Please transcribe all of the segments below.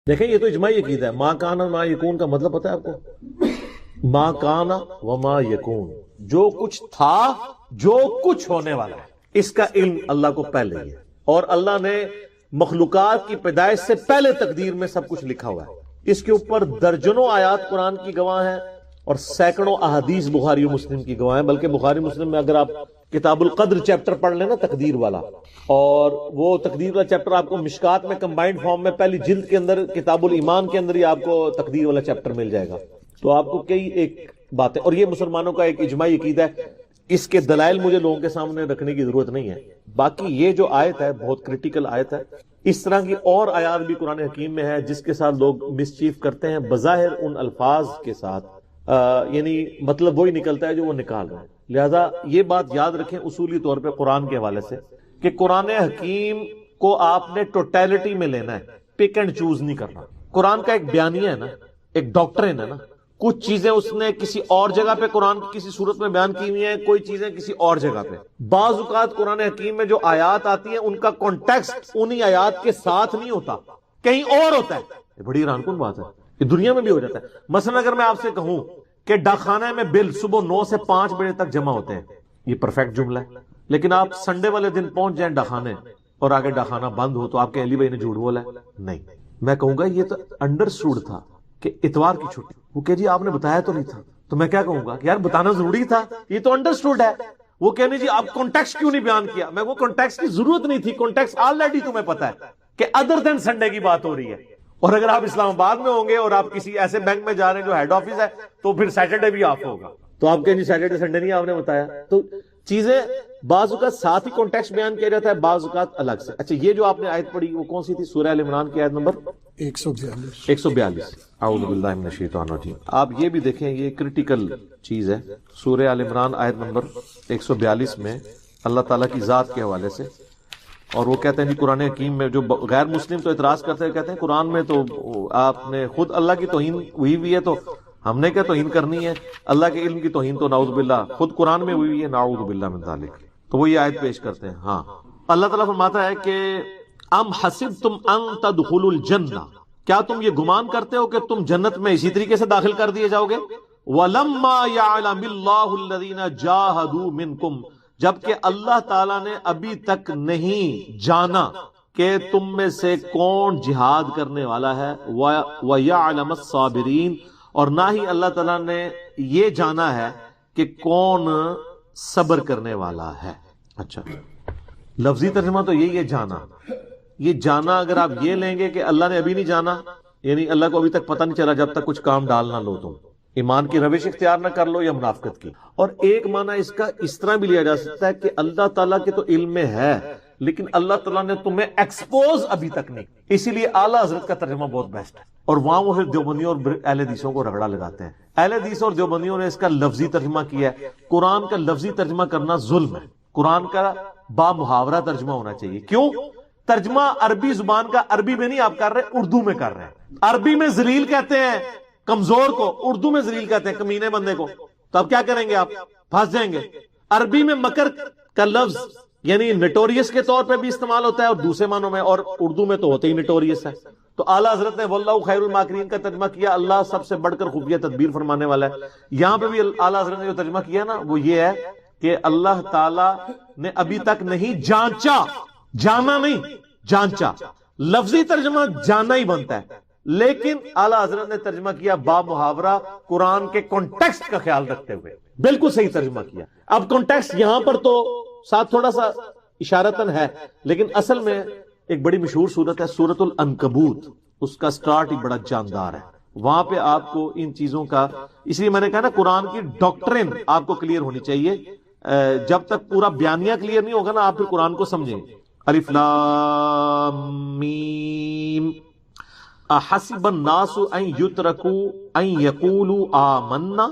دیکھیں یہ تو اجماعی عقیدہ ہے. ما کان ما یکون کا مطلب پتہ ہے آپ کو؟ ما کان وما یکون، جو کچھ تھا جو کچھ ہونے والا ہے، اس کا علم اللہ کو پہلے ہی ہے، اور اللہ نے مخلوقات کی پیدائش سے پہلے تقدیر میں سب کچھ لکھا ہوا ہے. اس کے اوپر درجنوں آیات قرآن کی گواہ ہیں اور سینکڑوں احادیث بخاری و مسلم کی گواہ ہیں. بلکہ بخاری مسلم میں اگر آپ کتاب القدر چیپٹر پڑھ لیں نا، تقدیر والا، اور وہ تقدیر والا چیپٹر آپ کو مشکات میں کمبائنڈ فارم میں پہلی جلد کے اندر کتاب الایمان کے اندر ہی آپ کو تقدیر والا چیپٹر مل جائے گا. تو آپ کو کئی ایک باتیں، اور یہ مسلمانوں کا ایک اجماعی عقیدہ ہے. اس کے دلائل مجھے لوگوں کے سامنے رکھنے کی ضرورت نہیں ہے. باقی یہ جو آیت ہے بہت کریٹیکل آیت ہے. اس طرح کی اور آیات بھی قرآن حکیم میں ہے جس کے ساتھ لوگ مسچیف کرتے ہیں بظاہر ان الفاظ کے ساتھ، یعنی مطلب وہی نکلتا ہے جو وہ نکال رہے ہیں. لہذا یہ بات یاد رکھیں اصولی طور پہ قرآن کے حوالے سے کہ قرآن حکیم کو آپ نے ٹوٹیلٹی میں لینا ہے، پک اینڈ چوز نہیں کرنا. قرآن کا ایک بیانیہ ہے نا، ایک ڈاکٹرن ہے نا. کچھ چیزیں اس نے کسی اور جگہ پہ قرآن کی کسی صورت میں بیان کی ہوئی ہیں، کوئی چیزیں کسی اور جگہ پہ. بعض اوقات قرآن حکیم میں جو آیات آتی ہیں ان کا کانٹیکسٹ انہی آیات کے ساتھ نہیں ہوتا، کہیں اور ہوتا ہے. یہ بڑی حیران کن بات ہے، یہ دنیا میں بھی ہو جاتا ہے. مثلا اگر میں آپ سے کہوں کہ ڈاکخانے میں بل صبح 9 سے 5 بجے تک جمع ہوتے ہیں، یہ پرفیکٹ جملہ ہے. لیکن آپ سنڈے والے دن پہنچ جائیں ڈاکخانے اور آگے ڈاکخانہ بند ہو تو آپ کے علی بھائی نے جھوٹ بولا ہے؟ نہیں. میں کہوں گا یہ تو انڈرسٹوڈ تھا کہ اتوار کی چھٹی. وہ کہ جی آپ نے بتایا تو نہیں تھا. تو میں کیا کہوں گا کہ یار بتانا ضروری تھا، یہ تو انڈرسٹوڈ ہے. وہ کہنے جی آپ کانٹیکسٹ کیوں نہیں بیان کیا؟ میں وہ کانٹیکسٹ کی ضرورت نہیں تھی، کانٹیکسٹ آلریڈی تمہیں پتا ہے کہ ادر دین سنڈے کی بات ہو رہی ہے. اور اگر آپ اسلام آباد میں ہوں گے اور آپ کسی ایسے بینک میں جا رہے ہیں جو ہیڈ آفس ہے تو پھر سیٹرڈے بھی آف ہوگا. تو آپ کہیں جی سیٹرڈے سنڈے نہیں آپ نے بتایا. تو چیزیں بعض اوقات ساتھ ہی کانٹیکسٹ بیان کیا جاتا ہے، بعض اوقات الگ سے. اچھا یہ جو آپ نے آیت پڑھی وہ کون سی تھی؟ سورہ ال عمران کی آیت نمبر 142. اعوذ باللہ من الشیطان الرجیم. آپ یہ بھی دیکھیں، یہ کریٹیکل چیز ہے. سورہ ال عمران آیت نمبر 142 میں اللہ تعالیٰ کی ذات کے حوالے سے، اور وہ کہتے ہیں جی قرآن حکیم میں جو غیر مسلم تو اعتراض کرتے ہیں، کہتے ہیں قرآن میں تو آپ نے خود اللہ کی توہین ہوئی ہے، تو ہم نے کیا توہین کرنی ہے؟ اللہ کے علم کی توہین تو نعوذ باللہ خود قرآن میں ہوئی ہے، نعوذ باللہ من ذالک. تو وہ یہ آیت پیش کرتے ہیں. ہاں اللہ تعالیٰ فرماتا ہے کہ ام حسبتم ان تدخلوا الجنہ، کیا تم یہ گمان کرتے ہو کہ تم جنت میں اسی طریقے سے داخل کر دیے جاؤ گے؟ وَلَمَّا يَعْلَمِ اللَّهُ الَّذِينَ جَاهَدُوا مِنْكُمْ، جبکہ اللہ تعالیٰ نے ابھی تک نہیں جانا کہ تم میں سے کون جہاد کرنے والا ہے. وَيَعْلَمَ الصَّابِرِينَ، اور نہ ہی اللہ تعالیٰ نے یہ جانا ہے کہ کون صبر کرنے والا ہے. اچھا لفظی ترجمہ تو یہی ہے جانا. یہ جانا اگر آپ یہ لیں گے کہ اللہ نے ابھی نہیں جانا، یعنی اللہ کو ابھی تک پتہ نہیں چلا جب تک کچھ کام ڈال نہ لو، تم ایمان کی روش اختیار نہ کر لو یا منافقت کی. اور ایک معنی اس کا اس طرح بھی لیا جا سکتا ہے کہ اللہ تعالیٰ کے تو علم میں ہے لیکن اللہ تعالیٰ نے تمہیں ایکسپوز ابھی تک نہیں. اسی لیے اعلیٰ حضرت کا ترجمہ بہت بیسٹ ہے. اور وہاں وہ پھر دیوبندیوں اور اہل حدیثوں کو رگڑا لگاتے ہیں. اہل حدیث اور دیوبندیوں نے اس کا لفظی ترجمہ کیا ہے. قرآن کا لفظی ترجمہ کرنا ظلم ہے. قرآن کا با محاورہ ترجمہ ہونا چاہیے. کیوں؟ ترجمہ عربی زبان کا عربی میں نہیں آپ کر رہے، اردو میں کر رہے ہیں. عربی میں ذلیل کہتے ہیں کمزور کو، اردو میں ذلیل کہتے ہیں کمینے بندے کو. تو اب کیا کریں گے؟ آپ پھنس جائیں گے. عربی میں مکر کا لفظ یعنی نٹوریس کے طور پہ بھی استعمال ہوتا ہے اور دوسرے معنوں میں، اور اردو میں تو ہوتے ہی نٹوریس ہے. تو اعلیٰ حضرت نے واللہ خیر الماکرین کا ترجمہ کیا، اللہ سب سے بڑھ کر خفیہ تدبیر فرمانے والا ہے. یہاں پہ بھی اعلیٰ حضرت نے جو ترجمہ کیا نا وہ یہ ہے کہ اللہ تعالیٰ نے ابھی تک نہیں جانچا، جانا نہیں جانچا. لفظی ترجمہ جانا ہی بنتا ہے، لیکن اعلیٰ حضرت نے ترجمہ کیا با محاورہ قرآن کے کانٹیکسٹ کا خیال رکھتے ہوئے. بالکل صحیح ترجمہ کیا. اب کانٹیکسٹ یہاں پر تو ساتھ تھوڑا سا اشارتاً ہے، لیکن اصل میں ایک بڑی مشہور سورت ہے سورۃ العنکبوت، اس کا سٹارٹ ہی بڑا جاندار ہے. وہاں پہ آپ کو ان چیزوں کا، اس لیے میں نے کہا نا قرآن کی ڈاکٹرن آپ کو کلیئر ہونی چاہیے. جب تک پورا بیانیہ کلیئر نہیں ہوگا نا آپ پھر قرآن کو سمجھیں. الف لام میم احسب الناس ان یترکوا ان یقولوا آمنا،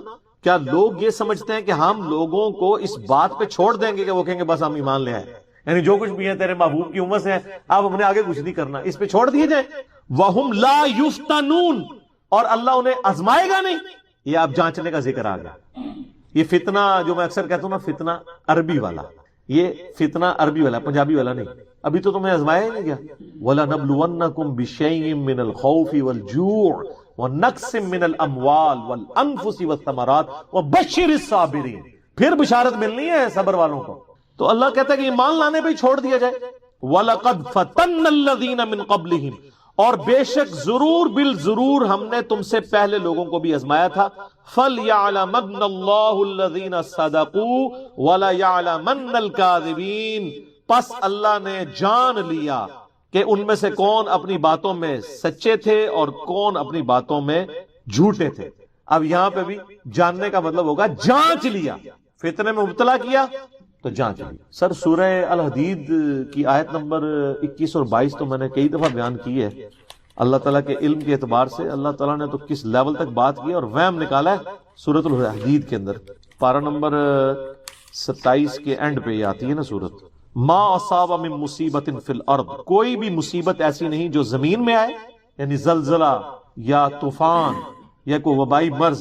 کیا لوگ یہ سمجھتے ہیں کہ ہم لوگوں کو اس بات پہ چھوڑ دیں گے کہ وہ کہیں گے بس ہم ایمان لے آئے، یعنی جو کچھ بھی ہے تیرے محبوب کی امت سے آپ اپنے آگے کچھ نہیں کرنا، اس پہ چھوڑ دیے جائیں. وَهُمْ لَا يُفْتَنُونَ، اور اللہ انہیں آزمائے گا نہیں. یہ آپ جانچنے کا ذکر آ گیا. یہ فتنہ جو میں اکثر کہتا ہوں نا، فتنہ عربی والا، یہ فتنہ عربی والا، پنجابی والا نہیں. ابھی تو تمہیں آزمایا ہی نہیں گیا. وَلَنَبْلُوَنَّكُمْ بِشَيْءٍ مِّنَ الْخَوْفِ وَالْجُوعِ وَنَقْصٍ مِّنَ الْأَمْوَالِ وَالْأَنفُسِ وَالثَّمَرَاتِ وَبَشِّرِ الصَّابِرِينَ. پھر بشارت ملنی ہے صبر والوں کو. تو اللہ کہتا ہے کہ ایمان لانے پہ چھوڑ دیا جائے. وَلَقَدْ فَتَنَّ الَّذِينَ مِن قَبْلِهِمْ، اور بے شک ضرور بالضرور ہم نے تم سے پہلے لوگوں کو بھی آزمایا تھا. فَلْيَعْلَمَنَّ اللَّهُ الَّذِينَ صَدَقُوا وَلَيَعْلَمَنَّ الْكَاذِبِينَ. پس اللہ نے جان لیا کہ ان میں سے کون اپنی باتوں میں سچے تھے اور کون اپنی باتوں میں جھوٹے تھے. اب یہاں پہ بھی جاننے کا مطلب ہوگا جانچ لیا. فتنے میں مبتلا کیا تو جانچ لیا. سر سورہ الحدید کی آیت نمبر 21 اور 22 تو میں نے کئی دفعہ بیان کی ہے. اللہ تعالیٰ کے علم کے اعتبار سے اللہ تعالیٰ نے تو کس لیول تک بات کی اور وہم نکالا ہے سورۃ الحدید کے اندر. پارہ نمبر 27 کے اینڈ پہ یہ آتی ہے نا سورت. ما اصاب من مصیبت فی الارض، کوئی بھی مصیبت ایسی نہیں جو زمین میں آئے، یعنی زلزلہ یا طوفان یا کوئی وبائی مرض،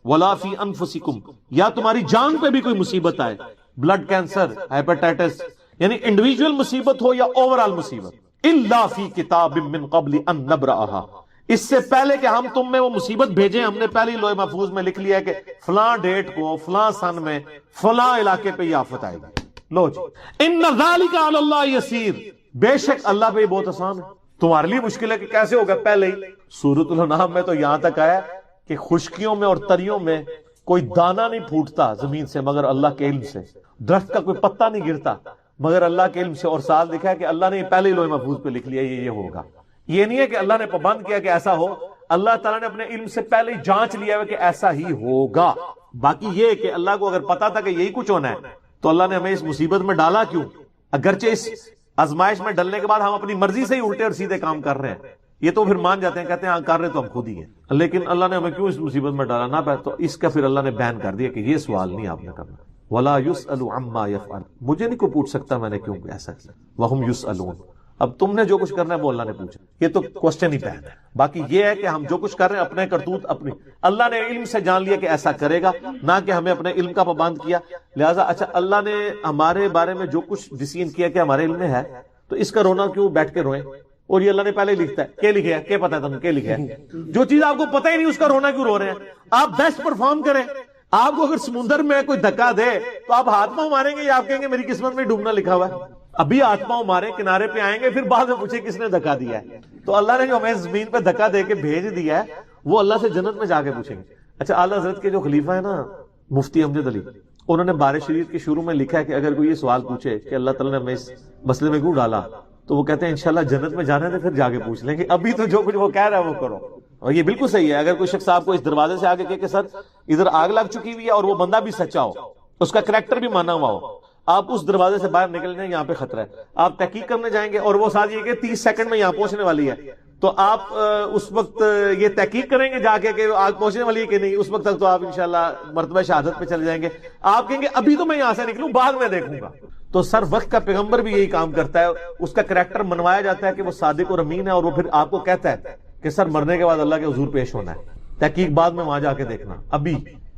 ولا فی انفسکم، یا تمہاری جان پہ بھی کوئی مصیبت آئے، بلڈ کینسر، ہیپیٹائٹس، یعنی انڈیویجول مصیبت ہو یا اوورال مصیبت. الا فی کتاب من قبل ان نبرأها، اس سے پہلے کہ ہم تم میں وہ مصیبت بھیجیں ہم نے پہلے ہی لوح محفوظ میں لکھ لیا ہے کہ فلاں ڈیٹ کو فلاں سن میں فلاں علاقے پہ یہ آفت آئے گی. لو جی، ان ذالک علی اللہ یسیر، بے شک اللہ پہ یہ بہت آسان ہے. تمہارے لیے مشکل ہے کہ کیسے ہوگا پہلے ہی. سورۃ الانعام میں تو یہاں تک آیا کہ خشکیوں میں اور تریوں میں کوئی دانہ نہیں پھوٹتا زمین سے مگر اللہ کے علم سے، درخت کا کوئی پتا نہیں گرتا مگر اللہ کے علم سے. اور ساتھ لکھا ہے کہ اللہ نے پہلے ہی لوح محفوظ پہ لکھ لیا یہ ہوگا. یہ نہیں ہے کہ اللہ نے پابند کیا کہ ایسا ہو، اللہ تعالیٰ نے اپنے علم سے پہلے ہی جانچ لیا ہے کہ ایسا ہی ہوگا. باقی یہ کہ اللہ کو اگر پتا تھا کہ یہی کچھ ہونا ہے تو اللہ نے ہمیں اس مصیبت میں ڈالا کیوں؟ اگرچہ اس آزمائش میں ڈلنے کے بعد ہم اپنی مرضی سے ہی الٹے اور سیدھے کام کر رہے ہیں، یہ تو پھر مان جاتے ہیں، کہتے ہیں ہاں کر رہے تو ہم خود ہی ہیں، لیکن اللہ نے ہمیں کیوں اس مصیبت میں ڈالا نہ پہ. تو اس کا پھر اللہ نے بیان کر دیا کہ یہ سوال نہیں آپ نے کرنا. وَلَا يُسْأَلُ عَمَّا يَفْعَلُ، مجھے نہیں کوئی پوچھ سکتا میں نے کیوں ایسا کیا. وَهُمْ يُسْأَلُونَ، اب تم نے جو کچھ کرنا ہے وہ اللہ نے پوچھا. یہ تو کوسچن ہی پہن ہے. باقی یہ ہے کہ ہم جو کچھ کر رہے ہیں اپنے کرتوت اپنی، اللہ نے علم سے جان لیا کہ ایسا کرے گا، نہ کہ ہمیں اپنے علم کا پابند کیا. لہٰذا اچھا اللہ نے ہمارے بارے میں جو کچھ ڈیسیژن کیا کہ ہمارے علم میں ہے تو اس کا رونا کیوں بیٹھ کے روئیں؟ اور یہ اللہ نے پہلے لکھتا ہے کہ لکھے ہے کہ پتا ہے تمہیں کہ لکھے ہے. جو چیز آپ کو پتہ ہی نہیں اس کا رونا کیوں رو رہے ہیں؟ آپ بیسٹ پرفارم کریں. آپ کو اگر سمندر میں کوئی دھکا دے تو آپ ہاتھ پاؤں ماریں گے یا آپ کہیں گے میری قسمت میں ڈوبنا لکھا ہوا ہے؟ ابھی ہاتھ پاؤں مارے کنارے پہ آئیں گے پھر بعد میں پوچھے کس نے دھکا دیا ہے. تو اللہ نے جو ہمیں زمین پہ دھکا دے کے بھیج دیا ہے وہ اللہ سے جنت میں جا کے پوچھیں گے. اچھا اعلیٰ حضرت کے جو خلیفہ ہے نا مفتی امجد علی، انہوں نے بار شریعت کے شروع میں لکھا ہے کہ اگر کوئی یہ سوال پوچھے کہ اللہ تعالیٰ نے ہمیں اس مسئلے میں کیوں ڈالا تو وہ کہتے ہیں انشاءاللہ جنت میں جانے دیں پھر جا کے پوچھ لیں گے، ابھی تو جو کچھ وہ کہہ رہا ہے وہ کرو. اور یہ بالکل صحیح ہے. اگر کوئی شخص آپ کو اس دروازے سے آگے کہ سر ادھر آگ لگ چکی ہوئی ہے اور وہ بندہ بھی سچا ہو، اس کا کریکٹر بھی مانا ہوا ہو، آپ اس دروازے سے باہر نکل جائیں یہاں پہ خطرہ ہے، آپ تحقیق کرنے جائیں گے اور وہ ساتھ یہ کہ 30 سیکنڈ میں یہاں پہنچنے والی ہے، تو آپ اس وقت یہ تحقیق کریں گے جا کے کہ آگ پہنچنے والی ہے کہ نہیں. اس وقت تک تو آپ انشاءاللہ مرتبہ شہادت پہ چلے جائیں گے. آپ کہیں گے ابھی تو میں یہاں سے نکلوں بعد میں دیکھوں گا. تو سر وقت کا پیغمبر بھی یہی کام کرتا ہے، اس کا کریکٹر منوایا جاتا ہے کہ وہ صادق اور امین ہے اور وہ پھر آپ کو کہتا ہے کہ سر مرنے کے بعد اللہ کے حضور پیش ہونا ہے، تحقیق بعد میں وہاں جا کے دیکھنا ابھی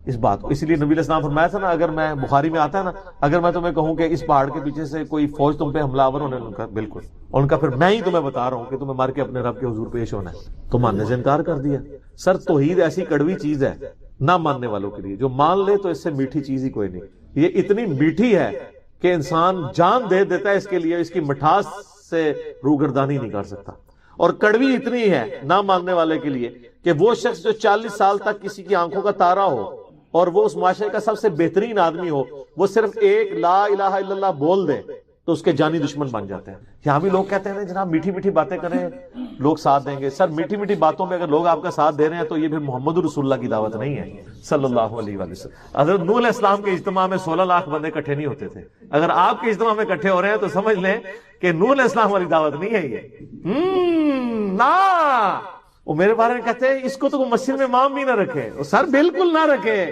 اس بات کو. اسی لیے نبی علیہ السلام فرمایا تھا نا، اگر میں بخاری میں آتا ہے نا، اگر میں تمہیں کہوں کہ اس پہاڑ کے پیچھے سے کوئی فوج تم پہ حملہ آور ہونے کا بالکل، اور ان کا پھر میں ہی تمہیں بتا رہا ہوں کہ تمہیں مار کے اپنے رب کے حضور پیش ہونا ہے، تو ماننے سے انکار کر دیا. سر توحید ایسی کڑوی چیز ہے نہ ماننے والوں کے لیے، جو مان لے تو اس سے میٹھی چیز ہی کوئی نہیں. یہ اتنی میٹھی ہے کہ انسان جان دے دیتا ہے اس کے لیے، اس کی مٹھاس سے روگردانی نہیں کر سکتا. اور کڑوی اتنی ہے نہ ماننے والے کے لیے کہ وہ شخص جو 40 سال تک کسی کی آنکھوں کا تارا ہو اور وہ اس معاشرے کا سب سے بہترین آدمی ہو، وہ صرف ایک لا الہ الا اللہ بول دے تو اس کے جانی دشمن بن جاتے ہیں. یہاں بھی لوگ کہتے ہیں جناب میٹھی میٹھی باتیں کریں لوگ ساتھ دیں گے. سر میٹھی میٹھی باتوں میں اگر لوگ آپ کا ساتھ دے رہے ہیں تو یہ پھر محمد رسول اللہ کی دعوت نہیں ہے صلی اللہ علیہ وآلہ وسلم. حضرت نوح علیہ السلام کے اجتماع میں 16 لاکھ بندے اکٹھے نہیں ہوتے تھے. اگر آپ کے اجتماع میں اکٹھے ہو رہے ہیں تو سمجھ لیں کہ نوح علیہ السلام والی دعوت نہیں ہے یہ. نا وہ میرے بارے میں کہتے ہیں اس کو تو مسجد میں امام بھی نہ رکھے. سر بالکل نہ رکھے.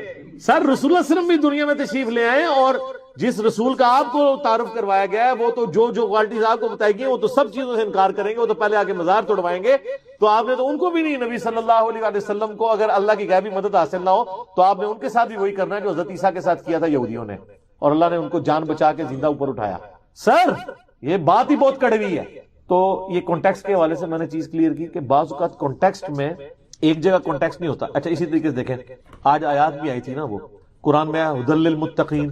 سر رسول اللہ صلی اللہ علیہ وسلم بھی دنیا میں تشریف لے آئے اور جس رسول کا آپ کو تعارف کروایا گیا ہے وہ تو جو کوالٹیز آپ کو بتائی گئی وہ تو سب چیزوں سے انکار کریں گے. وہ تو پہلے آگے مزار توڑوائیں گے. تو آپ نے تو ان کو بھی نہیں. نبی صلی اللہ علیہ وسلم کو اگر اللہ کی غیبی مدد حاصل نہ ہو تو آپ نے ان کے ساتھ بھی وہی کرنا ہے جو حضرت عیسیٰ کے ساتھ کیا تھا یہودیوں نے. اور اللہ نے ان کو جان بچا کے زندہ اوپر اٹھایا. سر یہ بات ہی بہت کڑوی ہے. تو یہ کانٹیکسٹ کے حوالے سے میں نے چیز کلیئر کی کہ بعض اوقات کانٹیکسٹ میں ایک جگہ کانٹیکسٹ نہیں ہوتا. اچھا اسی طریقے سے دیکھیں آج آیات بھی آئی تھی نا، وہ قرآن میں ہدی للمتقین،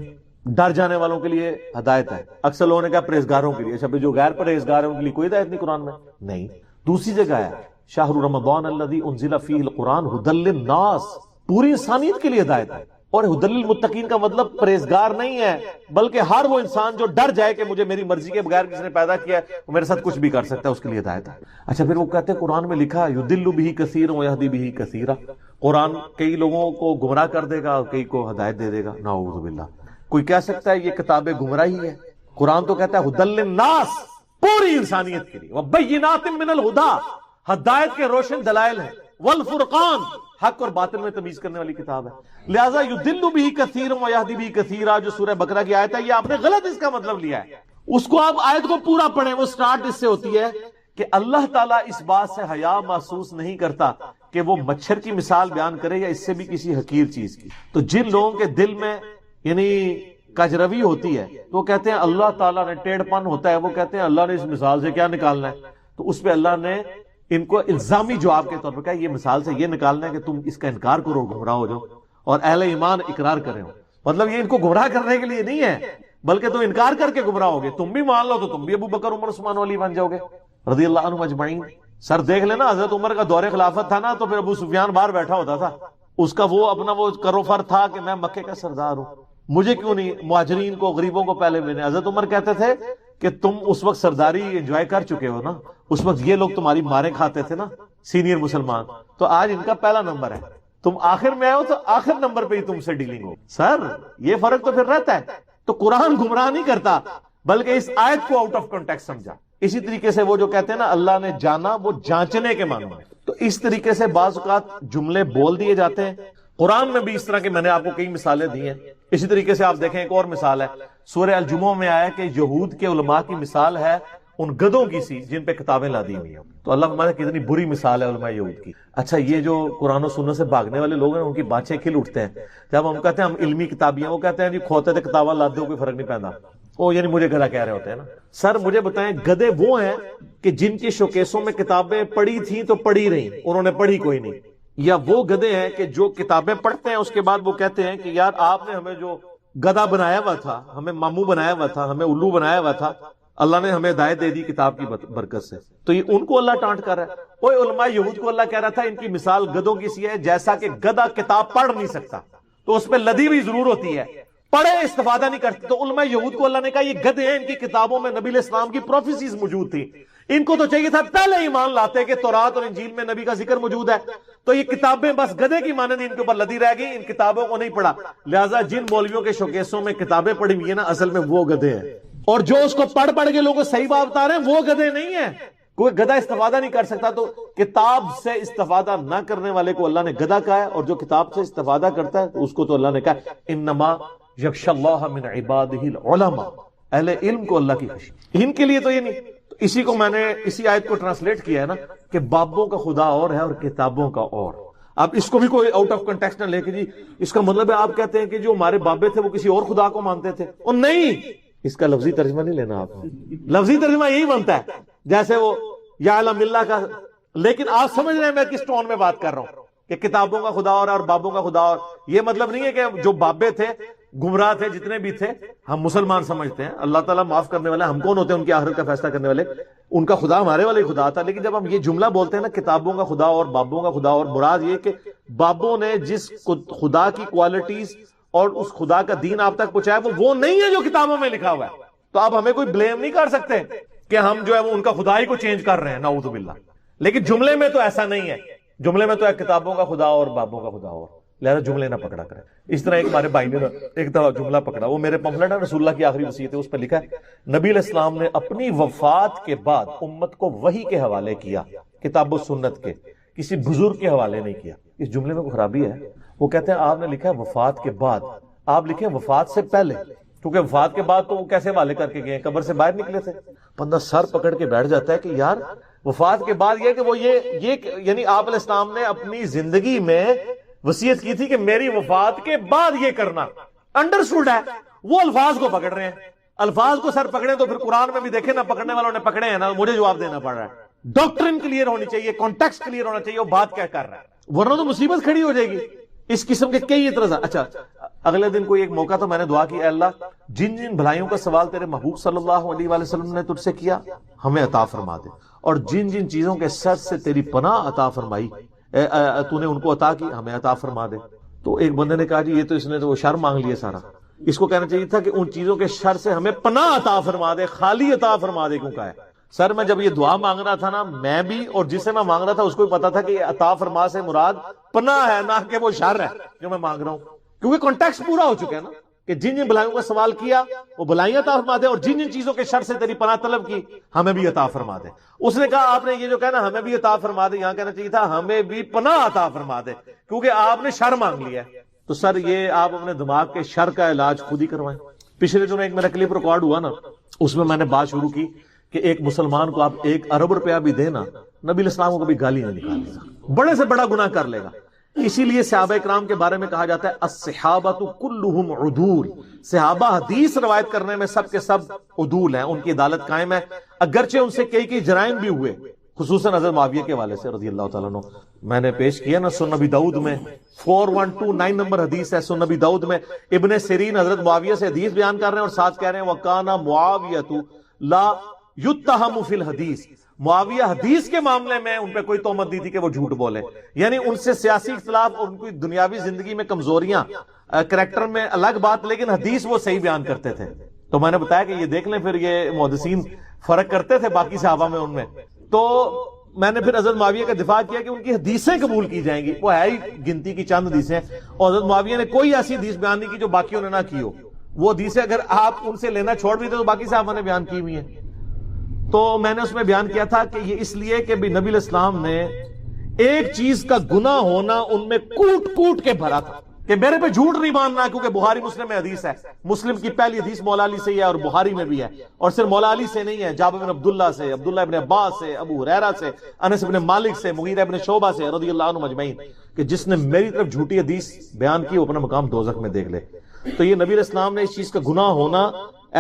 ڈر جانے والوں کے لیے ہدایت ہے. اکثر لوگوں نے کہا پرہیزگاروں کے لیے. اچھا جو غیر پرہیزگار ہیں ان کے لیے کوئی ہدایت نہیں قرآن میں؟ نہیں. دوسری جگہ ہے شہر رمضان الذی انزل فیہ القرآن ہدی للناس، پوری انسانیت کے لیے ہدایت ہے. اور ہدی للمتقین کا مطلب پرہیزگار نہیں ہے، بلکہ ہر وہ انسان جو ڈر جائے کہ مجھے میری مرضی کے بغیر کسی نے پیدا کیا ہے، وہ میرے ساتھ کچھ بھی کر سکتا ہے، اس کے لیے ہدایت ہے. اچھا پھر وہ کہتے ہیں قرآن میں لکھا یضل بہ کثیرا ویہدی بہ کثیرا، قرآن کئی لوگوں کو گمراہ کر دے گا اور کئی کو ہدایت دے دے گا. نعوذ باللہ. کوئی کہہ سکتا ہے یہ کتاب گمراہی ہے؟ قرآن تو کہتا ہے ہدی للناس، پوری انسانیت کے لیے. وبینات من الہدی، ہدایت کے روشن دلائل ہیں. والفرقان، حق اور باطل میں تمیز کرنے والی کتاب ہے. لہذا یضل بہ کثیر ویہدی بہ کثیرا جو سورہ بقرہ کی آیت ہے، یہ آپ نے غلط اس کا مطلب لیا ہے. اس کو آپ آیت کو پورا پڑھیں. وہ سٹارٹ اس سے ہوتی ہے کہ اللہ تعالیٰ اس بات سے حیا محسوس نہیں کرتا کہ وہ مچھر کی مثال بیان کرے یا اس سے بھی کسی حقیر چیز کی. تو جن لوگوں کے دل میں یعنی کجروی ہوتی ہے تو وہ کہتے ہیں اللہ تعالیٰ نے، ٹیڑھ پن ہوتا ہے، وہ کہتے ہیں اللہ نے اس مثال سے کیا نکالنا ہے. تو اس پہ اللہ نے ان کو الزامی جواب کے طور پر کہا یہ مثال سے یہ نکالنا ہے کہ تم اس کا انکار کرو، گمراہ ہو جاؤ، اور اہل ایمان اقرار کریں. مطلب یہ ان کو گمراہ کرنے کے لیے نہیں ہے، بلکہ تم انکار کر کے گمراہ ہوگے. تم بھی مان لو تو تم بھی ابو بکر عمر عثمان و علی بن جاؤ گے رضی اللہ عنہم اجمعین. سر دیکھ لینا حضرت عمر کا دور خلافت تھا نا، تو پھر ابو سفیان باہر بیٹھا ہوتا تھا، اس کا وہ اپنا وہ کروفر تھا کہ میں مکے کا سردار ہوں، مجھے کیوں نہیں مہاجرین کو غریبوں کو پہلے ملنے. حضرت عمر کہتے تھے کہ تم اس وقت سرداری انجوائے کر چکے ہو نا، اس وقت یہ لوگ تمہاری ماریں کھاتے تھے نا، سینئر مسلمان، تو آج ان کا پہلا نمبر ہے، تم آخر میں آئے ہو تو آخر نمبر پہ ہی تم سے ڈیلنگ ہو. سر یہ فرق تو پھر رہتا ہے. تو قرآن گمراہ نہیں کرتا، بلکہ اس آیت کو آؤٹ آف کانٹیکسٹ سمجھا. اسی طریقے سے وہ جو کہتے ہیں نا اللہ نے جانا، وہ جانچنے کے معنی میں. تو اس طریقے سے بعض اوقات جملے بول دیے جاتے ہیں. قرآن میں بھی اس طرح کے میں نے آپ کو کئی مثالیں دی ہیں. اسی طریقے سے آپ دیکھیں ایک اور مثال ہے سورہ الجمعہ میں آیا کہ یہود کے علماء کی مثال ہے ان گدوں کی سی جن پہ کتابیں لا دی ہوئی ہیں. تو اللہ فرماتا ہے کتنی بری مثال ہے علماء یہود کی. اچھا یہ جو قرآن و سنت سے بھاگنے والے لوگ ہیں ان کی بانچیں کھل اٹھتے ہیں جب ہم کہتے ہیں ہم علمی کتابیاں، وہ کہتے ہیں جی کھوتے تھے کتابیں لاتے ہو کوئی فرق نہیں پڑتا. وہ یعنی مجھے گدھا کہہ رہے ہوتے ہیں نا. سر مجھے بتائیں گدھے وہ ہیں کہ جن کی شوکیسوں میں کتابیں پڑھی تھیں تو پڑھی رہی، انہوں نے پڑھی کوئی نہیں، یا وہ گدھے ہیں کہ جو کتابیں پڑھتے ہیں اس کے بعد وہ کہتے ہیں کہ یار آپ نے ہمیں جو گدھا بنایا ہوا تھا، ہمیں ماموں بنایا ہوا تھا، ہمیں الو بنایا ہوا تھا، اللہ نے ہمیں ہدایت دے دی کتاب کی برکت سے. تو یہ ان کو اللہ ٹانٹ کر رہا ہے. وہ علماء یہود کو اللہ کہہ رہا تھا ان کی مثال گدھوں کی سی ہے جیسا کہ گدھا کتاب پڑھ نہیں سکتا تو اس پہ لدی ہوئی ضرور ہوتی ہے، پڑھے استفادہ نہیں کرتے. تو علماء یہود کو اللہ نے کہا یہ گدھے ہیں، ان کی کتابوں میں نبی علیہ السلام کی پروفیسیز موجود تھی، ان کو تو چاہیے تھا پہلے ایمان لاتے کہ تورات اور انجیل میں نبی کا ذکر موجود ہے. تو یہ کتابیں بس گدھے کی مانند ان کے اوپر لدی رہ گئی، ان کتابوں کو نہیں پڑھا. لہٰذا جن مولویوں کے شوکیسوں میں کتابیں پڑھی ہوئی ہیں نا، اصل میں وہ گدھے ہیں، اور جو اس کو پڑھ کے لوگوں کو صحیح بات بتا رہے ہیں وہ گدھے نہیں ہیں. کوئی گدھا استفادہ نہیں کر سکتا. تو کتاب سے استفادہ نہ کرنے والے کو اللہ نے گدھا کہا ہے، اور جو کتاب سے استفادہ کرتا ہے تو اس کو تو اللہ نے کہا انما یخشی اللہ من عبادہ العلماء، اہل علم کو اللہ کی خشیت. ان کے لیے تو یہ نہیں. تو اسی کو میں نے اسی آیت کو ٹرانسلیٹ کیا ہے نا کہ بابوں کا خدا اور ہے اور کتابوں کا اور. اب اس کو بھی کوئی آؤٹ آف کنٹیکسٹ نہ لے کے جی اس کا مطلب ہے آپ کہتے ہیں کہ جو ہمارے بابے تھے وہ کسی اور خدا کو مانتے تھے. اور نہیں، اس کا لفظی ترجمہ نہیں لینا آپ نے. لفظی ترجمہ یہی بنتا ہے جیسے وہ یا علم اللہ کا. لیکن آپ سمجھ رہے ہیں میں کس ٹون میں بات کر رہا ہوں کہ کتابوں کا خدا اور بابوں کا خدا اور. یہ مطلب نہیں ہے کہ جو بابے تھے گمراہ تھے جتنے بھی تھے ہم مسلمان سمجھتے ہیں، اللہ تعالیٰ معاف کرنے والے، ہم کون ہوتے ہیں ان کی آخرت کا فیصلہ کرنے والے. ان کا خدا ہمارے والے خدا تھا. لیکن جب ہم یہ جملہ بولتے ہیں نا کتابوں کا خدا اور بابوں کا خدا اور، مراد یہ کہ بابوں نے جس خدا کی کوالٹیز اور اس خدا کا دین آپ تک پہنچایا وہ نہیں ہے جو کتابوں میں لکھا ہوا ہے. تو آپ ہمیں کوئی بلیم نہیں کر سکتے کہ ہم جو ہے وہ ان کا خدائی کو چینج کر رہے ہیں، نعوذ باللہ. لیکن جملے میں تو ایسا نہیں ہے. جملے میں تو ہے کتابوں کا خدا اور بابوں کا خدا اور. لہذا جملے نہ پکڑا کریں. اس طرح ایک ہمارے بھائی نے ایک دفعہ جملہ پکڑا، وہ میرے پمفلٹ ہے رسول اللہ کی آخری وصیت ہے، اس پہ لکھا ہے نبی علیہ السلام نے اپنی وفات کے بعد امت کو وحی کے حوالے کیا، کتاب و سنت کے، کسی بزرگ کے حوالے نہیں کیا. اس جملے میں کوئی خرابی ہے. وہ کہتے ہیں آپ نے لکھا ہے وفات کے بعد، آپ لکھیں وفات سے پہلے، کیونکہ وفات کے بعد تو وہ کیسے حوالے کر کے گئے، قبر سے باہر نکلے تھے. بندہ سر پکڑ کے بیٹھ جاتا ہے کہ یار وفات کے بعد یہ کہ وہ یہ یعنی آپ علیہ السلام نے اپنی زندگی میں وصیت کی تھی کہ میری وفات کے بعد یہ کرنا. انڈرسٹوڈ ہے. وہ الفاظ کو پکڑ رہے ہیں. الفاظ کو سر پکڑے تو پھر قرآن میں بھی دیکھیں نا, پکڑنے والوں نے پکڑے ہیں نا, مجھے جواب دینا پڑ رہا ہے. ڈاکٹرن کلیئر ہونی چاہیے, کانٹیکسٹ کلیئر ہونا چاہیے, وہ بات کیا کر رہا ہے, ورنہ تو مصیبت کھڑی ہو جائے گی. اس قسم کے کئی اعتراضات. اچھا, اگلے دن کوئی ایک موقع تو میں نے دعا کی, اے اللہ جن جن بھلائیوں کا سوال تیرے محبوب صلی اللہ علیہ وآلہ وسلم نے تجھ سے کیا ہمیں عطا فرما دے, اور جن جن چیزوں کے شر سے تیری پناہ عطا فرمائی تو نے ان کو عطا کی ہمیں عطا فرما دے. تو ایک بندے نے کہا جی یہ تو اس نے تو وہ شر مانگ لیا سارا, اس کو کہنا چاہیے تھا کہ ان چیزوں کے شر سے ہمیں پناہ عطا فرما دے, خالی عطا فرما دے. کیوں کہا ہے سر میں جب یہ دعا مانگ رہا تھا نا, میں بھی اور جس سے میں مانگ رہا تھا اس کو بھی پتا تھا کہ یہ عطا فرما سے مراد پناہ ہے, نہ کہ وہ شر ہے جو میں مانگ رہا ہوں, کیونکہ کانٹیکسٹ پورا ہو چکا ہے نا کہ جن جن بلائیوں کا سوال کیا وہ بلائیاں عطا فرما دے, اور جن جن چیزوں کے شر سے تیری پناہ طلب کی ہمیں بھی عطا فرما دے. اس نے کہا آپ نے یہ جو کہا نا ہمیں بھی عطا فرما دے, یہاں کہنا چاہیے تھا ہمیں بھی پناہ عطا فرما دے, کیونکہ آپ نے شر مانگ لیا ہے. تو سر یہ آپ اپنے دماغ کے شر کا علاج خود ہی کروائیں. پچھلے دنوں ایک میرا کلپ ریکارڈ ہوا نا, اس میں نے بات شروع کی کہ ایک مسلمان کو آپ 1 ارب روپیہ بھی دینا, نبی الاسلام کو کبھی گالی نہ نکالے گا, بڑے سے بڑا گناہ کر لے گا. اسی لیے صحابہ کرام کے بارے میں کہا جاتا ہے الصحابۃ کلھم عدول, صحابہ حدیث روایت کرنے میں سب کے سب عدول ہیں, ان کی عدالت قائم ہے, اگرچہ ان سے کئی جرائم بھی ہوئے, خصوصاً حضرت معاویہ کے حوالے سے رضی اللہ تعالیٰ عنہ. میں نے پیش کیا نا سنن نبی داؤد میں 4129 نمبر حدیث ہے سنن نبی داؤد میں, ابن سیرین حضرت معاویہ سے حدیث بیان کر رہے ہیں اور ساتھ کہہ رہے ہیں وَقَانَ مُعَاوِيَةُ لَا يُتَّهَمُ فِي الْحَدِيثِ, معاویہ حدیث کے معاملے میں ان پہ کوئی تہمت نہیں تھی کہ وہ جھوٹ بولے, یعنی ان سے سیاسی اختلاف اور ان کی دنیاوی زندگی میں کمزوریاں, کریکٹر میں الگ بات, لیکن حدیث وہ صحیح بیان کرتے تھے. تو میں نے بتایا کہ یہ دیکھ لیں پھر یہ محدثین فرق کرتے تھے باقی صحابہ میں ان میں. تو میں نے پھر حضرت معاویہ کا دفاع کیا کہ ان کی حدیثیں قبول کی جائیں گی, وہ ہے ہی گنتی کی چند حدیثیں, اور حضرت معاویہ نے کوئی ایسی حدیث بیان نہیں کی جو باقیوں نے نہ کی ہو. وہ حدیثیں اگر آپ ان سے لینا چھوڑ بھی دیں تو باقی صحابہ نے بیان کی ہوئی ہیں. تو میں نے اس میں بیان کیا تھا کہ یہ اس لیے کہ نبی الاسلام نے ایک چیز کا گناہ ہونا ان میں کوٹ کوٹ کے بھرا تھا کہ میرے پہ جھوٹ نہیں باندھنا, کیونکہ بخاری مسلم میں حدیث ہے, مسلم کی پہلی حدیث مولا علی سے ہے اور بخاری میں بھی ہے, اور صرف مولا علی سے نہیں ہے, جابر بن عبداللہ سے, عبداللہ ابن عباس سے, ابو ہریرہ سے, انس بن مالک سے, مغیرہ بن شعبہ سے رضی اللہ عنہ مجمعین, کہ جس نے میری طرف جھوٹی حدیث بیان کی وہ اپنا مقام دوزخ میں دیکھ لے. تو یہ نبی الاسلام نے اس چیز کا گناہ ہونا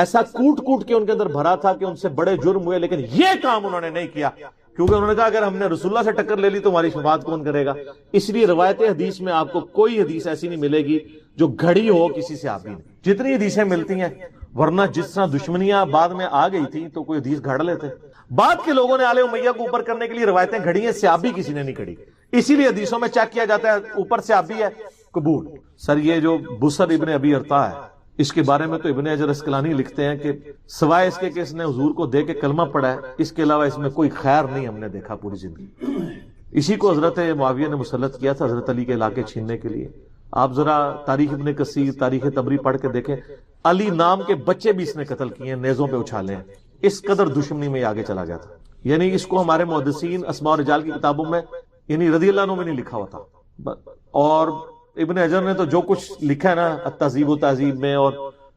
ایسا کوٹ کوٹ کے ان کے اندر بھرا تھا کہ ان سے بڑے جرم ہوئے, لیکن یہ کام انہوں نے نہیں کیا, کیونکہ انہوں نے کہا اگر ہم نے رسول اللہ سے ٹکر لے لی تو ہماری شفاعت کون کرے گا. اس لیے روایت حدیث میں آپ کو کوئی حدیث ایسی نہیں ملے گی جو گھڑی ہو کسی صحابی نے, جتنی حدیثیں ملتی ہیں, ورنہ جس طرح دشمنیاں بعد میں آ گئی تھی تو کوئی حدیث گھڑ لیتے. بعد کے لوگوں نے آل امیہ کو اوپر کرنے کے لیے روایتیں گھڑی ہیں, صحابی کسی نے نہیں گھڑی. اسی لیے حدیثوں میں چیک کیا جاتا ہے اوپر صحابی ہے قبول. سر یہ جو بصر ابن ابی ارطا ہے, اس کے بارے میں تو ابن حجر اسقلانی لکھتے ہیں کہ سوائے اس کے کہ اس نے حضور کو دے کے کلمہ پڑھا ہے, اس کے علاوہ اس میں کوئی خیر نہیں ہم نے دیکھا پوری زندگی. اسی کو حضرت معاویہ نے مسلط کیا تھا حضرت علی کے علاقے چھیننے کے لیے. آپ ذرا تاریخ ابن کثیر, تاریخ طبری پڑھ کے دیکھیں, علی نام کے بچے بھی اس نے قتل کیے ہیں, نیزوں پہ اچھالے ہیں. اس قدر دشمنی میں آگے چلا گیا تھا. یعنی اس کو ہمارے محدثین اسماء و رجال کی کتابوں میں یعنی رضی اللہ عنہ میں نہیں لکھا ہوتا. اور ابن حجر نے تو جو کچھ لکھا ہے نا التہذیب و تہذیب میں اور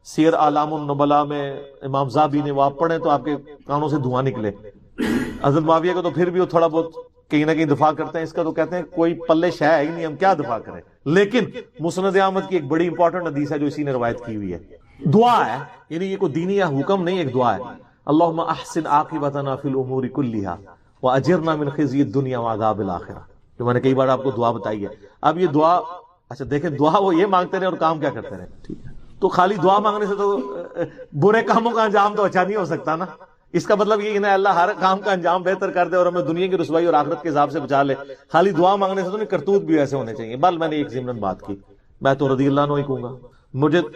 سیر اعلام النبلاء میں امام زابی نے, وہ آپ پڑھیں تو آپ کے کانوں سے دھواں نکلے. حضرت معاویہ کو تو پھر بھی وہ تھوڑا بہت کہیں نہ کہیں دفاع کرتے ہیں, اس کا تو کہتے ہیں کوئی پلے شے ہے ہی نہیں, ہم کیا دفاع کریں. لیکن مسند احمد کی ایک بڑی امپورٹنٹ حدیث ہے جو اسی نے روایت کی ہوئی ہے, دعا ہے, یعنی یہ کوئی دینی یا حکم نہیں, ایک دعا ہے. اللہم احسن عاقبتنا فی الامور کلھا واجرنا من خزی الدنیا وعذاب الاخرہ, جو میں نے کئی بار آپ کو دعا بتائی ہے. اب یہ دعا, اچھا دیکھیں دعا وہ یہ مانگتے رہے اور کام کیا کرتے رہے, ٹھیک ہے. تو خالی دعا مانگنے سے تو برے کاموں کا انجام تو اچھا نہیں ہو سکتا نا. اس کا مطلب یہ کہ اللہ ہر کام کا انجام بہتر کر دے اور ہمیں دنیا کی رسوائی اور آخرت کے عذاب سے بچا لے. خالی دعا مانگنے سے تو نہیں, کرتوت بھی ایسے ہونے چاہیے. بل میں نے ایک ضمن بات کی, میں تو رضی اللہ عنہ ہی کہوں گا.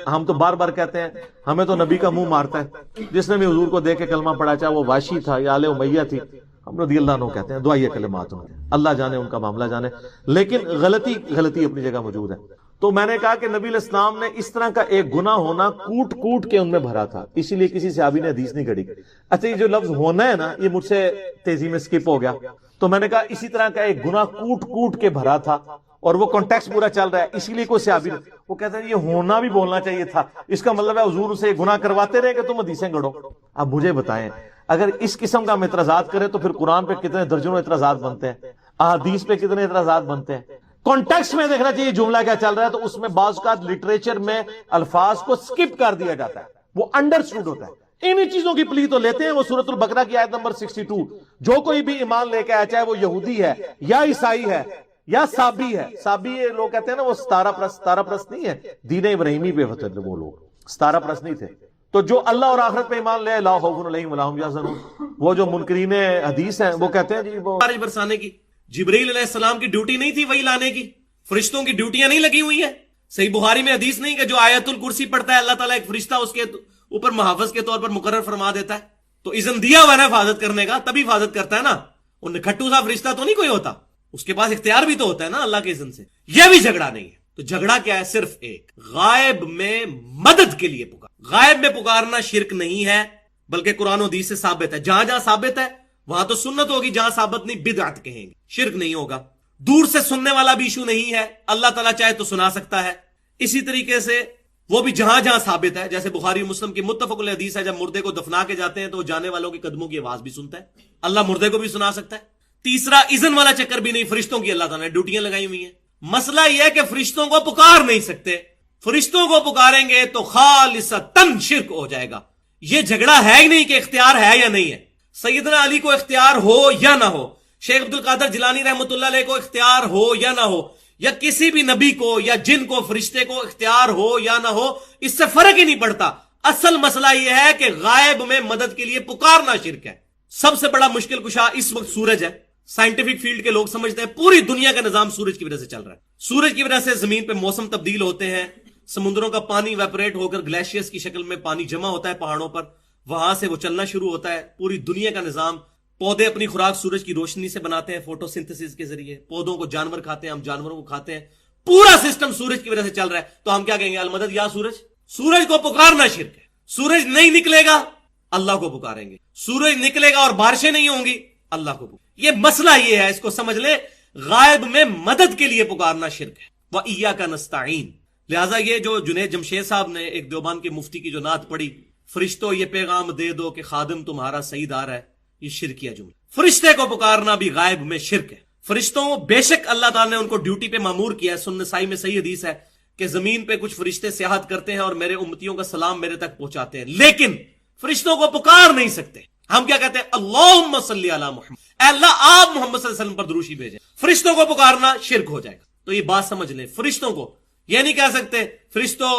ہم تو بار بار کہتے ہیں ہمیں تو نبی کا منہ مارتا ہے, جس نے بھی حضور کو دیکھ کے کلمہ پڑھا, چاہے وہ واشی تھا یا آل امیہ تھی, ہم رضی اللہ عنہ کہتے ہیں. دعائیہ کلمات ہوتے ہیں, اللہ جانے ان کا معاملہ جانے, لیکن غلطی اپنی جگہ موجود ہے. تو میں نے کہا کہ نبی الاسلام نے اس طرح کا ایک گناہ ہونا کوٹ کوٹ کے ان میں بھرا تھا, اسی لیے کسی صحابی نے حدیث نہیں گھڑی. اچھا یہ جو لفظ ہونا ہے نا, یہ مجھ سے تیزی میں سکپ ہو گیا. تو میں نے کہا اسی طرح کا ایک گناہ کوٹ کوٹ کے بھرا تھا, اور وہ کانٹیکسٹ پورا چل رہا ہے, اسی لیے کوئی صحابی نے, وہ کہتے ہیں یہ ہونا بھی بولنا چاہیے تھا. اس کا مطلب ہے حضور سے گناہ کرواتے رہے کہ تم حدیثیں گھڑو. اب مجھے بتائیں اگر اس قسم کا ہم اعتراضات کریں تو پھر قرآن پہ کتنے درجنوں اعتراضات بنتے ہیں, احادیث پہ کتنے اعتراضات بنتے ہیں. کانٹیکسٹ میں دیکھنا چاہیے جملہ کیا چل رہا ہے، تو اس میں بعض اوقات لٹریچر میں الفاظ کو سکپ کر دیا جاتا ہے، وہ انڈرسٹوڈ ہوتا ہے۔ انہی چیزوں کی پلی تو لیتے ہیں وہ سورۃ البقرہ کی آیت نمبر 62، جو کوئی بھی ایمان لے کے آیا، چاہے وہ یہودی ہے یا عیسائی ہے یا سابی ہے۔ سابی یہ لوگ کہتے ہیں نا وہ ستارہ پرست نہیں ہے، دین ابراہیمی پہ ہوتے تھے وہ لوگ، ستارہ پرست نہیں تھے۔ تو جو اللہ اور آخرت پہ ایمان لے، لا خوف علیہم ولا ہم یحزنون، وہ جو منکرین حدیث ہیں وہ کہتے ہیں جی وہ بارش برسانے کی جبرائیل علیہ السلام کی ڈیوٹی نہیں تھی وہی لانے کی؟ فرشتوں کی ڈیوٹیاں نہیں لگی ہوئی ہیں؟ صحیح بخاری میں حدیث نہیں کہ جو آیت الکرسی پڑھتا ہے اللہ تعالیٰ ایک فرشتہ اس کے اوپر محافظ کے طور پر مقرر فرما دیتا ہے؟ تو اذن دیا ہوا ہے حفاظت کرنے کا، تبھی حفاظت کرتا ہے نا۔ ان کھٹو سا فرشتہ تو نہیں کوئی ہوتا، اس کے پاس اختیار بھی تو ہوتا ہے نا اللہ کے اذن سے۔ یہ بھی جھگڑا نہیں ہے۔ تو جھگڑا کیا ہے؟ صرف ایک، غائب میں مدد کے لیے پکار۔ غائب میں پکارنا شرک نہیں ہے، بلکہ قرآن و حدیث سے ثابت ہے۔ جہاں جہاں ثابت ہے وہاں تو سنت ہوگی، جہاں ثابت نہیں بدعت کہیں گے، شرک نہیں ہوگا۔ دور سے سننے والا بھی ایشو نہیں ہے، اللہ تعالیٰ چاہے تو سنا سکتا ہے۔ اسی طریقے سے وہ بھی جہاں جہاں ثابت ہے، جیسے بخاری و مسلم کی متفق علیہ حدیث ہے، جب مردے کو دفنا کے جاتے ہیں تو وہ جانے والوں کے قدموں کی آواز بھی سنتا ہے، اللہ مردے کو بھی سنا سکتا ہے۔ تیسرا، اذن والا چکر بھی نہیں، فرشتوں کی اللہ تعالیٰ نے ڈیوٹیاں لگائی ہوئی ہیں۔ مسئلہ یہ ہے کہ فرشتوں کو پکار نہیں سکتے، فرشتوں کو پکاریں گے تو خالصتاً شرک ہو جائے گا۔ یہ جھگڑا ہے ہی نہیں کہ اختیار ہے یا نہیں ہے۔ سیدنا علی کو اختیار ہو یا نہ ہو، شیخ عبد القادر جیلانی رحمۃ اللہ علیہ کو اختیار ہو یا نہ ہو، یا کسی بھی نبی کو یا جن کو فرشتے کو اختیار ہو یا نہ ہو، اس سے فرق ہی نہیں پڑتا۔ اصل مسئلہ یہ ہے کہ غائب میں مدد کے لیے پکارنا شرک ہے۔ سب سے بڑا مشکل کشا اس وقت سورج ہے۔ سائنٹیفک فیلڈ کے لوگ سمجھتے ہیں پوری دنیا کا نظام سورج کی وجہ سے چل رہا ہے۔ سورج کی وجہ سے زمین پہ موسم تبدیل ہوتے ہیں، سمندروں کا پانی ویپوریٹ ہو کر گلیشیئرز کی شکل میں پانی جمع ہوتا ہے پہاڑوں پر، وہاں سے وہ چلنا شروع ہوتا ہے۔ پوری دنیا کا نظام، پودے اپنی خوراک سورج کی روشنی سے بناتے ہیں فوٹو سنتھسس کے ذریعے، پودوں کو جانور کھاتے ہیں، ہم جانوروں کو کھاتے ہیں، پورا سسٹم سورج کی وجہ سے چل رہا ہے۔ تو ہم کیا کہیں گے؟ المدد یا سورج۔ سورج کو پکارنا شرک ہے۔ سورج نہیں نکلے گا، اللہ کو پکاریں گے۔ سورج نکلے گا اور بارشیں نہیں ہوں گی، اللہ کو پکاریں۔ یہ مسئلہ یہ ہے، اس کو سمجھ لے، غائب میں مدد کے لیے پکارنا شرک ہے۔ وَإِيَّاكَ نَسْتَعِينُ۔ لہٰذا یہ جو جنید جمشید صاحب نے ایک دیوبند کے مفتی کی جو نعت پڑھی، فرشتوں یہ پیغام دے دو کہ خادم تمہارا سعید آ رہا ہے، یہ شرکیہ جملہ۔ فرشتے کو پکارنا بھی غائب میں شرک ہے۔ فرشتوں بے شک اللہ تعالیٰ نے ان کو ڈیوٹی پہ مامور کیا ہے، سنن نسائی میں صحیح حدیث ہے کہ زمین پہ کچھ فرشتے سیاحت کرتے ہیں اور میرے امتیوں کا سلام میرے تک پہنچاتے ہیں، لیکن فرشتوں کو پکار نہیں سکتے۔ ہم کیا کہتے ہیں؟ اللہم صلی علی محمد، اے اللہ آپ محمد صلی اللہ علیہ وسلم پر دروشی بھیجیں۔ فرشتوں کو پکارنا شرک ہو جائے گا۔ تو یہ بات سمجھ لیں، فرشتوں کو یہ نہیں کہہ سکتے فرشتوں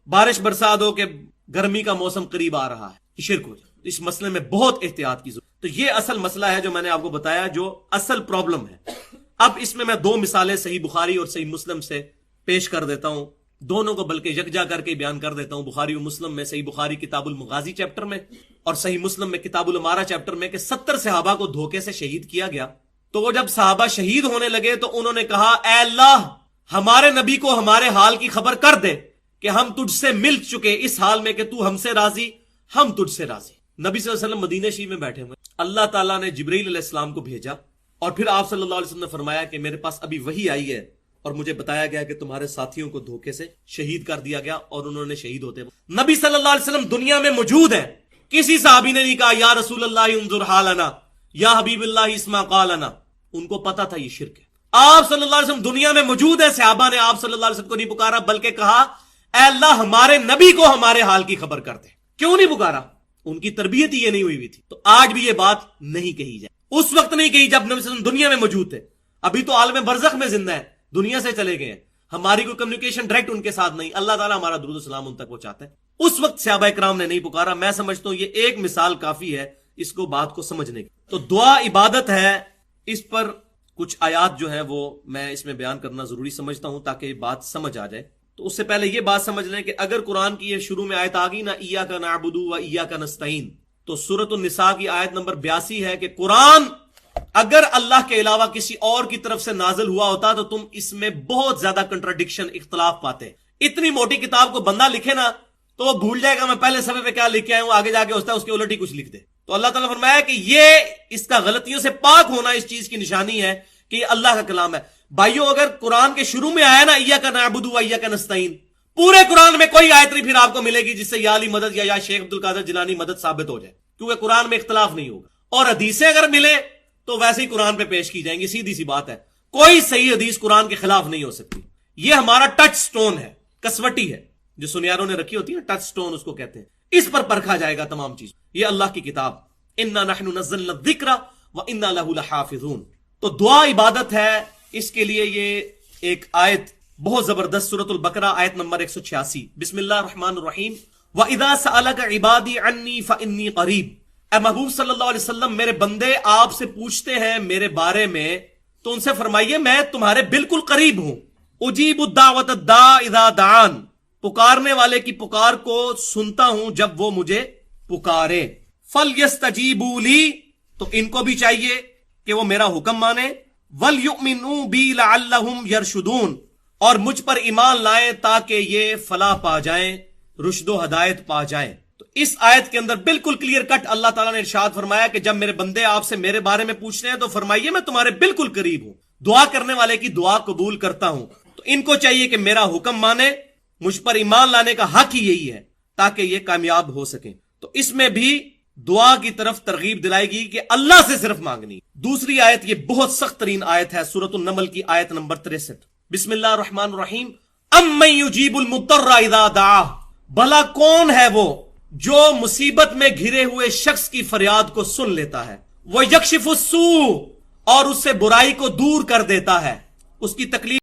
بارش برسا دو کہ گرمی کا موسم قریب آ رہا ہے، یہ شرک ہو جائے۔ اس مسئلے میں بہت احتیاط کی ضرورت۔ تو یہ اصل مسئلہ ہے جو میں نے آپ کو بتایا، جو اصل پرابلم ہے۔ اب اس میں دو مثالیں صحیح بخاری اور صحیح مسلم سے پیش کر دیتا ہوں، دونوں کو بلکہ یکجا کر کے بیان کر دیتا ہوں۔ بخاری و مسلم میں، صحیح بخاری کتاب المغازی چیپٹر میں، اور صحیح مسلم میں کتاب الامارہ چیپٹر میں، کہ 70 صحابہ کو دھوکے سے شہید کیا گیا۔ تو وہ جب صحابہ شہید ہونے لگے تو انہوں نے کہا، اے اللہ ہمارے نبی کو ہمارے حال کی خبر کر دے کہ ہم تجھ سے مل چکے اس حال میں کہ تو ہم سے راضی، ہم تجھ سے راضی۔ نبی صلی اللہ علیہ وسلم مدینہ شریف میں بیٹھے ہوئے، اللہ تعالیٰ نے جبرائیل علیہ السلام کو بھیجا، اور پھر آپ صلی اللہ علیہ وسلم نے فرمایا کہ میرے پاس ابھی وحی آئی ہے اور مجھے بتایا گیا کہ تمہارے ساتھیوں کو دھوکے سے شہید کر دیا گیا، اور انہوں نے شہید ہوتے نبی صلی اللہ علیہ وسلم دنیا میں موجود ہیں۔ کسی صحابی نے نہیں کہا یا رسول اللہ انظر حالنا، یا حبیب اللہ اسمع قالنا۔ ان کو پتا تھا یہ شرک ہے۔ آپ صلی اللہ علیہ وسلم دنیا میں موجود ہیں، صحابہ نے آپ صلی اللہ علیہ وسلم کو نہیں پکارا، بلکہ کہا اے اللہ ہمارے نبی کو ہمارے حال کی خبر کر دے۔ کیوں نہیں پکارا؟ ان کی تربیت ہی یہ نہیں ہوئی تھی۔ تو آج بھی یہ بات نہیں کہی جائے، اس وقت نہیں کہی جب نبی صلی اللہ علیہ وسلم دنیا میں موجود تھے۔ ابھی تو عالم برزخ میں زندہ ہے، دنیا سے چلے گئے ہیں، ہماری کوئی کمیونیکیشن ڈائریکٹ ان کے ساتھ نہیں، اللہ تعالیٰ ہمارا درود و سلام ان تک پہنچاتا ہے۔ اس وقت صحابہ کرام نے نہیں پکارا۔ میں سمجھتا ہوں یہ ایک مثال کافی ہے اس کو بات کو سمجھنے کی۔ تو دعا عبادت ہے، اس پر کچھ آیات جو ہیں وہ میں اس میں بیان کرنا ضروری سمجھتا ہوں تاکہ یہ بات سمجھ آ جائے۔ تو اس سے پہلے یہ بات سمجھ لیں کہ اگر قرآن کی یہ شروع میں آیت آ گئی نا، ایاک نعبد و ایاک نستعین، تو سورۃ النساء کی آیت نمبر 82 ہے کہ قرآن اگر اللہ کے علاوہ کسی اور کی طرف سے نازل ہوا ہوتا تو تم اس میں بہت زیادہ کنٹراڈکشن، اختلاف پاتے۔ اتنی موٹی کتاب کو بندہ لکھے نا تو وہ بھول جائے گا میں پہلے صفحے پہ کیا لکھ کے آیا ہوں، آگے جا کے ہوتا ہے اس کے الٹ ہی کچھ لکھ دے۔ تو اللہ تعالیٰ نے فرمایا کہ یہ اس کا غلطیوں سے پاک ہونا اس چیز کی نشانی ہے کہ یہ اللہ کا کلام ہے۔ بھائیو اگر قرآن کے شروع میں آیا نا ایاک نعبد و ایاک نستعین، پورے قرآن میں کوئی آیت نہیں پھر آپ کو ملے گی جس سے یا علی مدد یا شیخ عبد القادر جیلانی مدد ثابت ہو جائے، کیونکہ قرآن میں اختلاف نہیں ہوگا۔ اور حدیثیں اگر ملے تو ویسے ہی قرآن پہ پیش کی جائیں گی، سیدھی سی بات ہے۔ کوئی صحیح حدیث قرآن کے خلاف نہیں ہو سکتی. یہ ہمارا ٹچ سٹون ہے, کسوٹی ہے جو سنیاروں نے رکھی ہوتی ہے, ٹچ سٹون اس کو کہتے ہیں. اس پر پرکھا جائے گا تمام چیز. یہ اللہ کی کتاب, انا نحن نزلنا الذکر وانا لہ لحافظون. تو دعا عبادت ہے, اس کے لیے یہ ایک آیت بہت زبردست سورۃ البقرہ آیت نمبر 186. بسم اللہ الرحمن الرحیم. وَإِذَا سَأَلَكَ عِبَادِي عَنِّي فَإِنِّي قَرِيبٌ. اے محبوب صلی اللہ علیہ وسلم, میرے بندے آپ سے پوچھتے ہیں میرے بارے میں تو ان سے فرمائیے میں تمہارے بالکل قریب ہوں. اجیب الدعوۃ الداع اذا دعان. پکارنے والے کی پکار کو سنتا ہوں جب وہ مجھے پکارے. فَلْيَسْتَجِيبُوا لِي. تو ان کو بھی چاہیے کہ وہ میرا حکم مانے. وَلْيُؤْمِنُوا بِي لَعَلَّهُمْ يَرْشُدُونَ. اور مجھ پر ایمان لائیں تاکہ یہ فلاح پا جائیں, رشد و ہدایت پا جائیں. تو اس آیت کے اندر بالکل کلیئر کٹ اللہ تعالیٰ نے ارشاد فرمایا کہ جب میرے بندے آپ سے میرے بارے میں پوچھ رہے ہیں تو فرمائیے میں تمہارے بالکل قریب ہوں, دعا کرنے والے کی دعا قبول کرتا ہوں. تو ان کو چاہیے کہ میرا حکم مانے, مجھ پر ایمان لانے کا حق ہی یہی ہے تاکہ یہ کامیاب ہو سکیں. تو اس میں بھی دعا کی طرف ترغیب دلائے گی کہ اللہ سے صرف مانگنی. دوسری آیت, یہ بہت سخت ترین آیت ہے, سورۃ النمل کی آیت نمبر 63. بسم اللہ الرحمن الرحیم. امن یجیب المضطر اذا دعاہ. بھلا کون ہے وہ جو مصیبت میں گھرے ہوئے شخص کی فریاد کو سن لیتا ہے. وہ یکشف السوء. اور اس سے برائی کو دور کر دیتا ہے, اس کی تکلیف